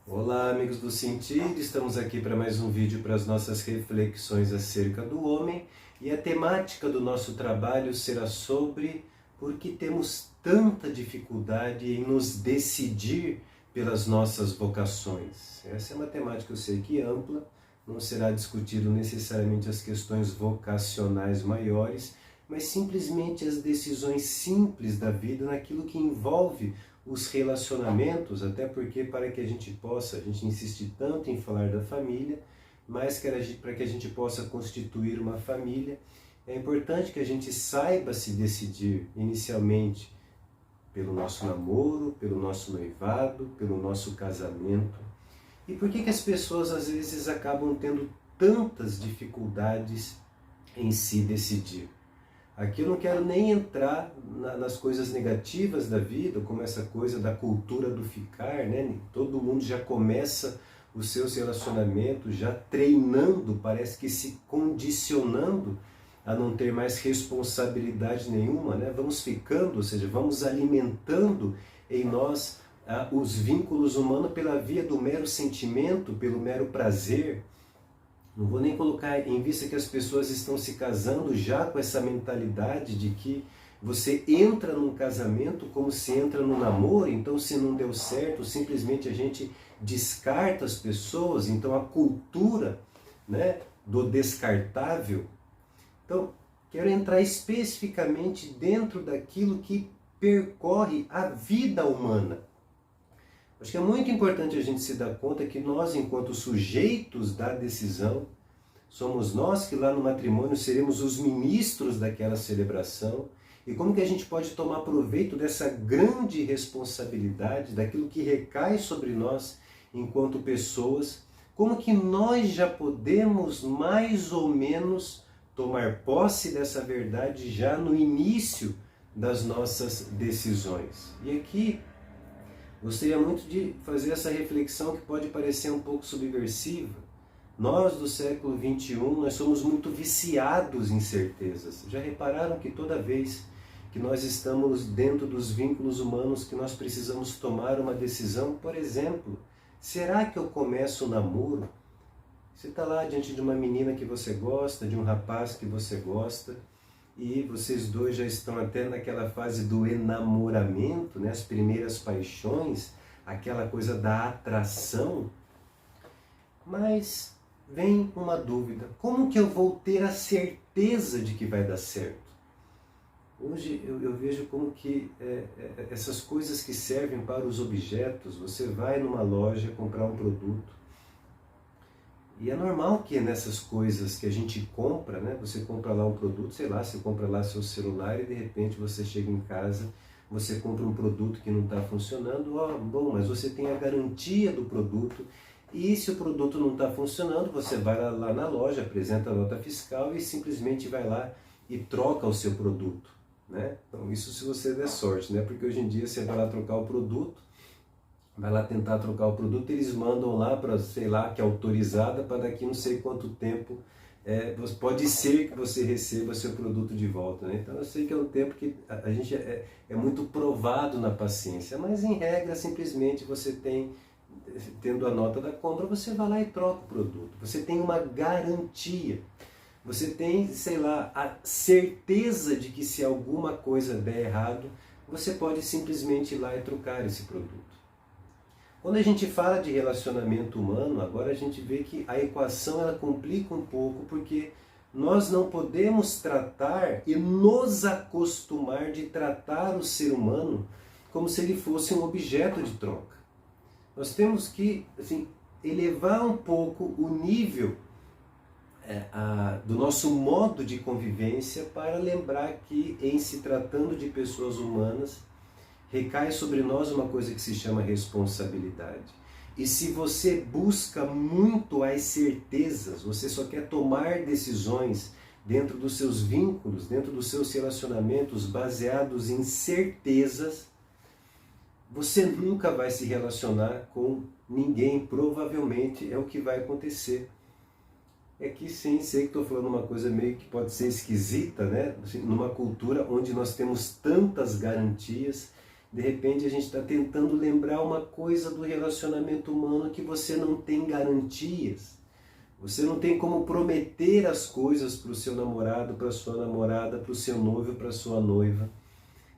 Olá, amigos do Sentir, estamos aqui para mais um vídeo para as nossas reflexões acerca do homem, e a temática do nosso trabalho será sobre por que temos tanta dificuldade em nos decidir pelas nossas vocações. Essa é uma temática, eu sei que ampla, não será discutido necessariamente as questões vocacionais maiores, mas simplesmente as decisões simples da vida naquilo que envolve os relacionamentos, até porque para que a gente insiste tanto em falar da família, mas para que a gente possa constituir uma família, é importante que a gente saiba se decidir inicialmente pelo nosso namoro, pelo nosso noivado, pelo nosso casamento. E por que as pessoas às vezes acabam tendo tantas dificuldades em se decidir? Aqui eu não quero nem entrar nas coisas negativas da vida, como essa coisa da cultura do ficar, né? Todo mundo já começa os seus relacionamentos já treinando, parece que se condicionando a não ter mais responsabilidade nenhuma, né? Vamos ficando, ou seja, vamos alimentando em nós os vínculos humanos pela via do mero sentimento, pelo mero prazer. Não vou nem colocar em vista que as pessoas estão se casando já com essa mentalidade de que você entra num casamento como se entra num namoro, então se não deu certo, simplesmente a gente descarta as pessoas, então a cultura, né, do descartável. Então, quero entrar especificamente dentro daquilo que percorre a vida humana. Acho que é muito importante a gente se dar conta que nós, enquanto sujeitos da decisão, somos nós que lá no matrimônio seremos os ministros daquela celebração. E como que a gente pode tomar proveito dessa grande responsabilidade, daquilo que recai sobre nós enquanto pessoas, como que nós já podemos mais ou menos tomar posse dessa verdade já no início das nossas decisões. E aqui gostaria muito de fazer essa reflexão que pode parecer um pouco subversiva. Nós do século XXI, nós somos muito viciados em certezas. Já repararam que toda vez que nós estamos dentro dos vínculos humanos, que nós precisamos tomar uma decisão, por exemplo, será que eu começo o namoro? Você está lá diante de uma menina que você gosta, de um rapaz que você gosta, e vocês dois já estão até naquela fase do enamoramento, né? As primeiras paixões, aquela coisa da atração. Mas vem uma dúvida: como que eu vou ter a certeza de que vai dar certo? Hoje eu vejo como que essas coisas que servem para os objetos, você vai numa loja comprar um produto, e é normal que nessas coisas que a gente compra, né, você compra lá um produto, sei lá, você compra lá seu celular e de repente você chega em casa, você compra um produto que não está funcionando, bom, mas você tem a garantia do produto, e se o produto não está funcionando, você vai lá na loja, apresenta a nota fiscal e simplesmente vai lá e troca o seu produto, né? Então isso se você der sorte, né? Porque hoje em dia você vai lá trocar o produto, vai lá tentar trocar o produto, eles mandam lá para, sei lá, que é autorizada para daqui não sei quanto tempo, pode ser que você receba seu produto de volta, né? Então eu sei que é um tempo que a gente é muito provado na paciência, mas em regra simplesmente você tendo a nota da compra, você vai lá e troca o produto. Você tem uma garantia, você tem, sei lá, a certeza de que se alguma coisa der errado, você pode simplesmente ir lá e trocar esse produto. Quando a gente fala de relacionamento humano, agora a gente vê que a equação ela complica um pouco, porque nós não podemos tratar e nos acostumar de tratar o ser humano como se ele fosse um objeto de troca. Nós temos que elevar um pouco o nível do nosso modo de convivência para lembrar que, em se tratando de pessoas humanas, recai sobre nós uma coisa que se chama responsabilidade. E se você busca muito as certezas, você só quer tomar decisões dentro dos seus vínculos, dentro dos seus relacionamentos baseados em certezas, você nunca vai se relacionar com ninguém, provavelmente é o que vai acontecer. É que sim, sei que estou falando uma coisa meio que pode ser esquisita, né? Numa cultura onde nós temos tantas garantias, De repente a gente está tentando lembrar uma coisa do relacionamento humano que você não tem garantias. Você não tem como prometer as coisas para o seu namorado, para a sua namorada, para o seu noivo, para a sua noiva.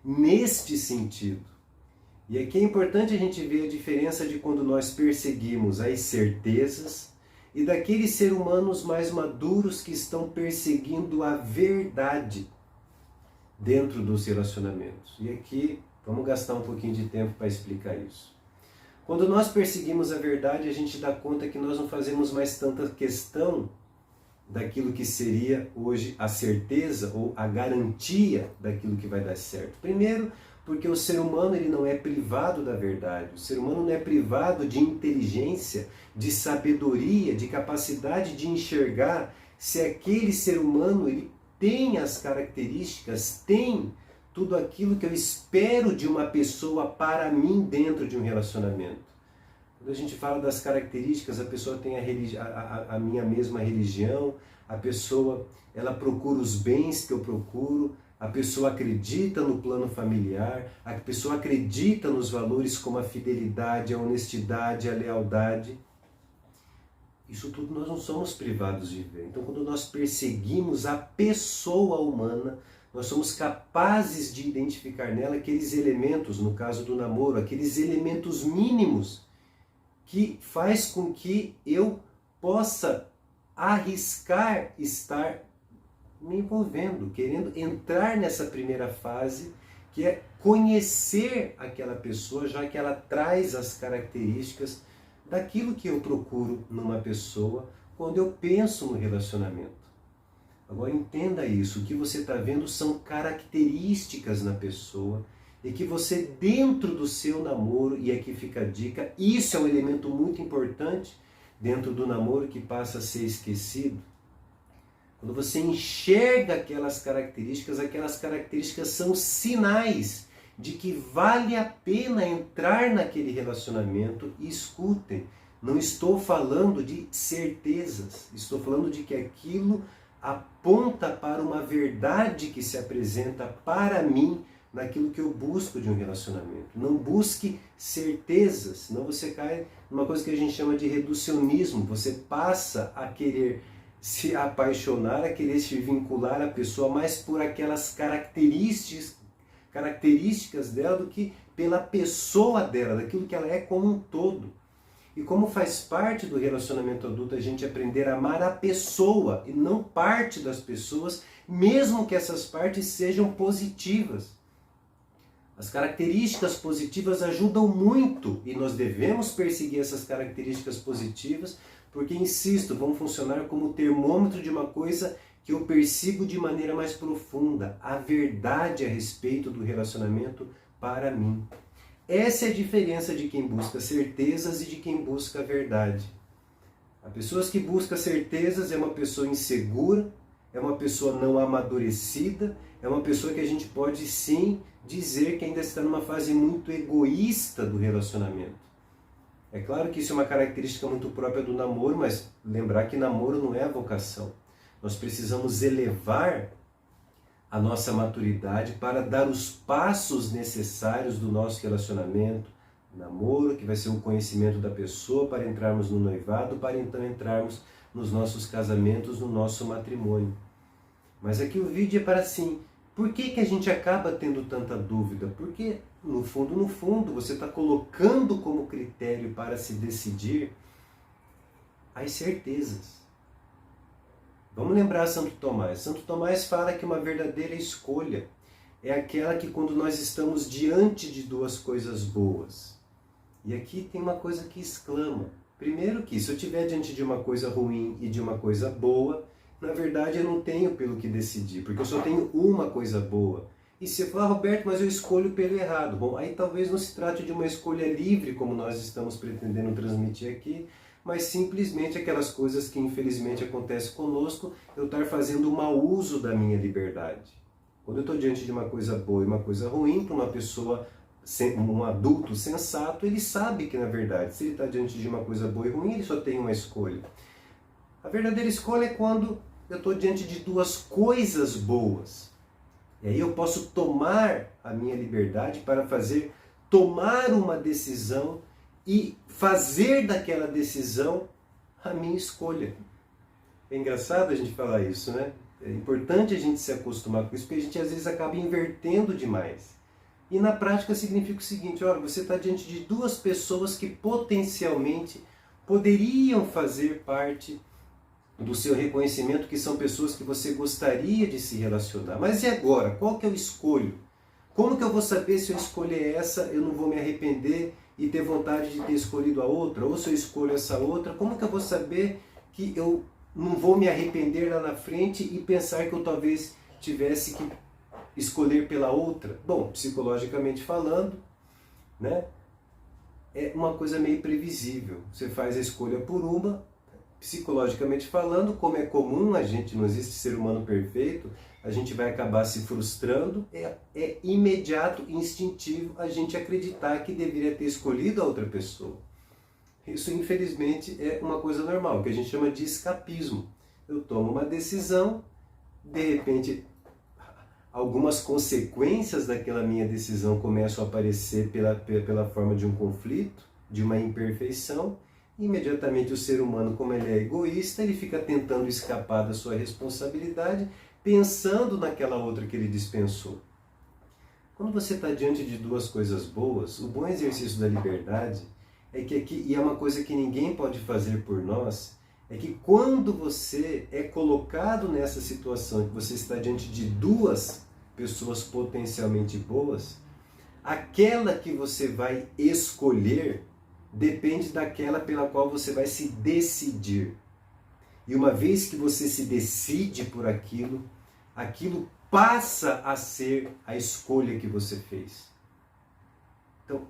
Neste sentido. E aqui é importante a gente ver a diferença de quando nós perseguimos as certezas e daqueles seres humanos mais maduros que estão perseguindo a verdade dentro dos relacionamentos. E aqui vamos gastar um pouquinho de tempo para explicar isso. Quando nós perseguimos a verdade, a gente dá conta que nós não fazemos mais tanta questão daquilo que seria hoje a certeza ou a garantia daquilo que vai dar certo. Primeiro, porque o ser humano ele não é privado da verdade. O ser humano não é privado de inteligência, de sabedoria, de capacidade de enxergar se aquele ser humano ele tem as características, tem tudo aquilo que eu espero de uma pessoa para mim dentro de um relacionamento. Quando a gente fala das características, a pessoa tem a minha mesma religião, a pessoa ela procura os bens que eu procuro, a pessoa acredita no plano familiar, a pessoa acredita nos valores como a fidelidade, a honestidade, a lealdade. Isso tudo nós não somos privados de ver. Então, quando nós perseguimos a pessoa humana, nós somos capazes de identificar nela aqueles elementos, no caso do namoro, aqueles elementos mínimos que faz com que eu possa arriscar estar me envolvendo, querendo entrar nessa primeira fase, que é conhecer aquela pessoa, já que ela traz as características daquilo que eu procuro numa pessoa quando eu penso no relacionamento. Agora entenda isso, o que você está vendo são características na pessoa e que você dentro do seu namoro, e aqui fica a dica, isso é um elemento muito importante dentro do namoro que passa a ser esquecido. Quando você enxerga aquelas características são sinais de que vale a pena entrar naquele relacionamento. E escutem, não estou falando de certezas, estou falando de que aquilo aponta para uma verdade que se apresenta para mim naquilo que eu busco de um relacionamento. Não busque certezas, senão você cai numa coisa que a gente chama de reducionismo. Você passa a querer se apaixonar, a querer se vincular à pessoa mais por aquelas características dela do que pela pessoa dela, daquilo que ela é como um todo. E como faz parte do relacionamento adulto a gente aprender a amar a pessoa e não parte das pessoas, mesmo que essas partes sejam positivas. As características positivas ajudam muito e nós devemos perseguir essas características positivas porque, insisto, vão funcionar como termômetro de uma coisa que eu persigo de maneira mais profunda, a verdade a respeito do relacionamento para mim. Essa é a diferença de quem busca certezas e de quem busca a verdade. As pessoas que buscam certezas é uma pessoa insegura, é uma pessoa não amadurecida, é uma pessoa que a gente pode sim dizer que ainda está numa fase muito egoísta do relacionamento. É claro que isso é uma característica muito própria do namoro, mas lembrar que namoro não é a vocação. Nós precisamos elevar a nossa maturidade para dar os passos necessários do nosso relacionamento, namoro, que vai ser o conhecimento da pessoa para entrarmos no noivado, para então entrarmos nos nossos casamentos, no nosso matrimônio. Mas aqui o vídeo é para assim, por que a gente acaba tendo tanta dúvida? Porque no fundo, você está colocando como critério para se decidir as certezas. Vamos lembrar Santo Tomás. Santo Tomás fala que uma verdadeira escolha é aquela que quando nós estamos diante de duas coisas boas. E aqui tem uma coisa que exclama. Primeiro que se eu estiver diante de uma coisa ruim e de uma coisa boa, na verdade eu não tenho pelo que decidir, porque eu só tenho uma coisa boa. E se eu falar, Roberto, mas eu escolho pelo errado. Bom, aí talvez não se trate de uma escolha livre, como nós estamos pretendendo transmitir aqui, mas simplesmente aquelas coisas que infelizmente acontecem conosco, eu estar fazendo um mau uso da minha liberdade. Quando eu estou diante de uma coisa boa e uma coisa ruim, para uma pessoa, um adulto sensato, ele sabe que na verdade, se ele está diante de uma coisa boa e ruim, ele só tem uma escolha. A verdadeira escolha é quando eu estou diante de duas coisas boas. E aí eu posso tomar a minha liberdade para fazer tomar uma decisão e fazer daquela decisão a minha escolha. É engraçado a gente falar isso, né? É importante a gente se acostumar com isso, porque a gente às vezes acaba invertendo demais. E na prática significa o seguinte: olha, você está diante de duas pessoas que potencialmente poderiam fazer parte do seu reconhecimento, que são pessoas que você gostaria de se relacionar. Mas e agora? Qual que eu escolho? Como que eu vou saber se eu escolher essa, eu não vou me arrepender e ter vontade de ter escolhido a outra? Ou se eu escolho essa outra, como que eu vou saber que eu não vou me arrepender lá na frente e pensar que eu talvez tivesse que escolher pela outra? Bom, psicologicamente falando, né, é uma coisa meio previsível. Você faz a escolha por uma, psicologicamente falando, como é comum, a gente não existe ser humano perfeito, a gente vai acabar se frustrando, é imediato, instintivo a gente acreditar que deveria ter escolhido a outra pessoa. Isso, infelizmente, é uma coisa normal, que a gente chama de escapismo. Eu tomo uma decisão, de repente, algumas consequências daquela minha decisão começam a aparecer pela forma de um conflito, de uma imperfeição. Imediatamente o ser humano, como ele é egoísta, ele fica tentando escapar da sua responsabilidade, pensando naquela outra que ele dispensou. Quando você está diante de duas coisas boas, o bom exercício da liberdade é que aqui, e é uma coisa que ninguém pode fazer por nós, é que quando você é colocado nessa situação, que você está diante de duas pessoas potencialmente boas, aquela que você vai escolher depende daquela pela qual você vai se decidir. E uma vez que você se decide por aquilo, aquilo passa a ser a escolha que você fez. Então,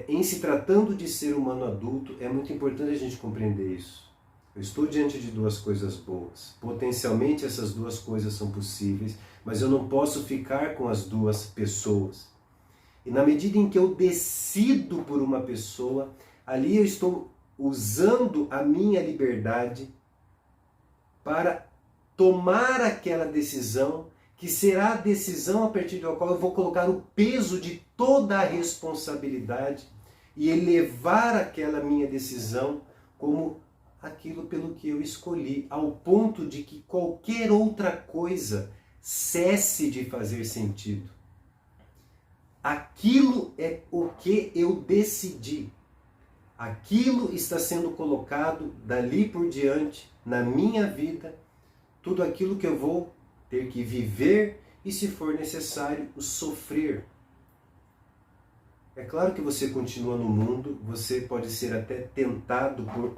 em se tratando de ser humano adulto, é muito importante a gente compreender isso. Eu estou diante de duas coisas boas. Potencialmente essas duas coisas são possíveis, mas eu não posso ficar com as duas pessoas. E na medida em que eu decido por uma pessoa, ali eu estou usando a minha liberdade para tomar aquela decisão, que será a decisão a partir da qual eu vou colocar o peso de toda a responsabilidade e elevar aquela minha decisão como aquilo pelo que eu escolhi, ao ponto de que qualquer outra coisa cesse de fazer sentido. Aquilo é o que eu decidi. Aquilo está sendo colocado dali por diante na minha vida, tudo aquilo que eu vou ter que viver e, se for necessário, sofrer. É claro que você continua no mundo, você pode ser até tentado por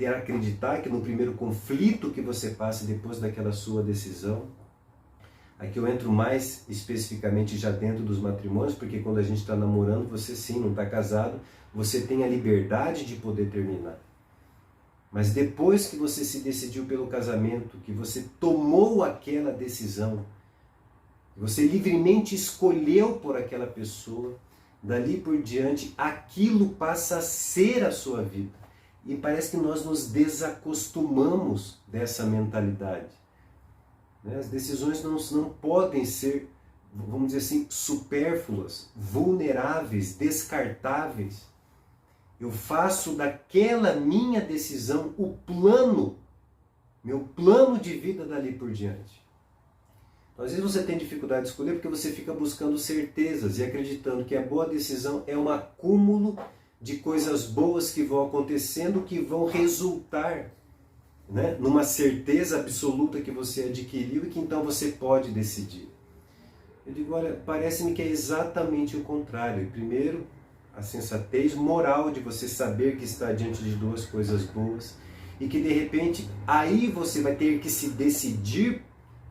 acreditar que no primeiro conflito que você passe depois daquela sua decisão, aqui eu entro mais especificamente já dentro dos matrimônios, porque quando a gente está namorando, você sim, não está casado, você tem a liberdade de poder terminar. Mas depois que você se decidiu pelo casamento, que você tomou aquela decisão, que você livremente escolheu por aquela pessoa, dali por diante, aquilo passa a ser a sua vida. E parece que nós nos desacostumamos dessa mentalidade. As decisões não podem ser, vamos dizer assim, supérfluas, vulneráveis, descartáveis. Eu faço daquela minha decisão o plano, meu plano de vida dali por diante. Então, às vezes você tem dificuldade de escolher porque você fica buscando certezas e acreditando que a boa decisão é um acúmulo de coisas boas que vão acontecendo, que vão resultar, né, numa certeza absoluta que você adquiriu e que então você pode decidir. Eu digo, olha, parece-me que é exatamente o contrário. Primeiro, a sensatez moral de você saber que está diante de duas coisas boas e que de repente aí você vai ter que se decidir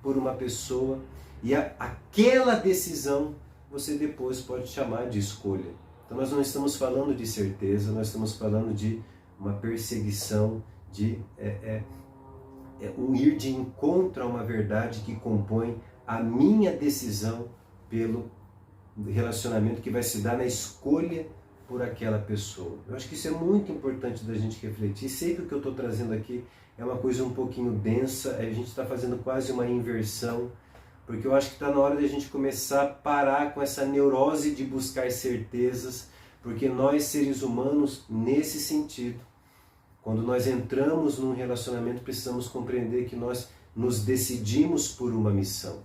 por uma pessoa e aquela decisão você depois pode chamar de escolha. Então nós não estamos falando de certeza, nós estamos falando de uma perseguição, de um ir de encontro a uma verdade que compõe a minha decisão pelo relacionamento que vai se dar na escolha por aquela pessoa. Eu acho que isso é muito importante da gente refletir. Sei que o que eu estou trazendo aqui é uma coisa um pouquinho densa, a gente está fazendo quase uma inversão, porque eu acho que está na hora de a gente começar a parar com essa neurose de buscar certezas, porque nós, seres humanos, nesse sentido, quando nós entramos num relacionamento, precisamos compreender que nós nos decidimos por uma missão.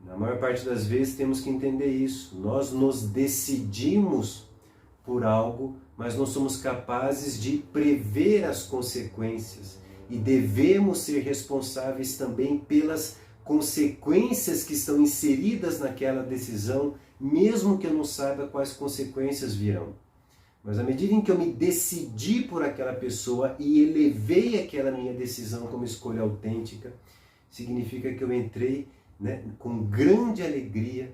Na maior parte das vezes temos que entender isso. Nós nos decidimos por algo, mas não somos capazes de prever as consequências. E devemos ser responsáveis também pelas consequências que estão inseridas naquela decisão, mesmo que eu não saiba quais consequências virão. Mas à medida em que eu me decidi por aquela pessoa e elevei aquela minha decisão como escolha autêntica, significa que eu entrei, com grande alegria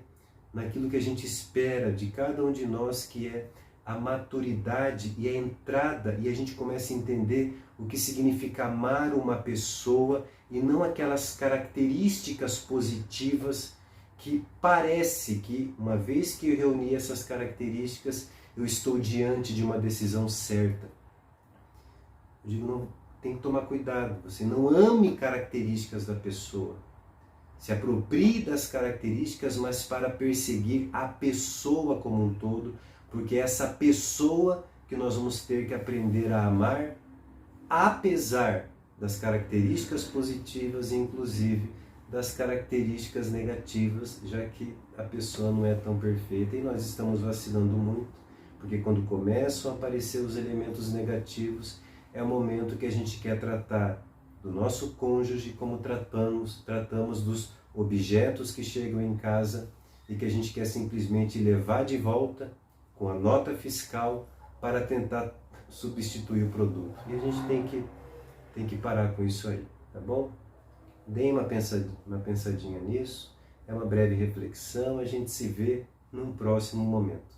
naquilo que a gente espera de cada um de nós, que é a maturidade e a entrada, e a gente começa a entender o que significa amar uma pessoa e não aquelas características positivas que parece que, uma vez que eu reuni essas características, eu estou diante de uma decisão certa. Eu digo, não, tem que tomar cuidado, você não ame características da pessoa. Se aproprie das características, mas para perseguir a pessoa como um todo, porque é essa pessoa que nós vamos ter que aprender a amar, apesar das características positivas e inclusive das características negativas, já que a pessoa não é tão perfeita e nós estamos vacilando muito. Porque quando começam a aparecer os elementos negativos, é o momento que a gente quer tratar do nosso cônjuge como tratamos dos objetos que chegam em casa e que a gente quer simplesmente levar de volta com a nota fiscal para tentar substituir o produto. E a gente tem que parar com isso aí, tá bom? Deem uma pensadinha nisso, é uma breve reflexão, a gente se vê num próximo momento.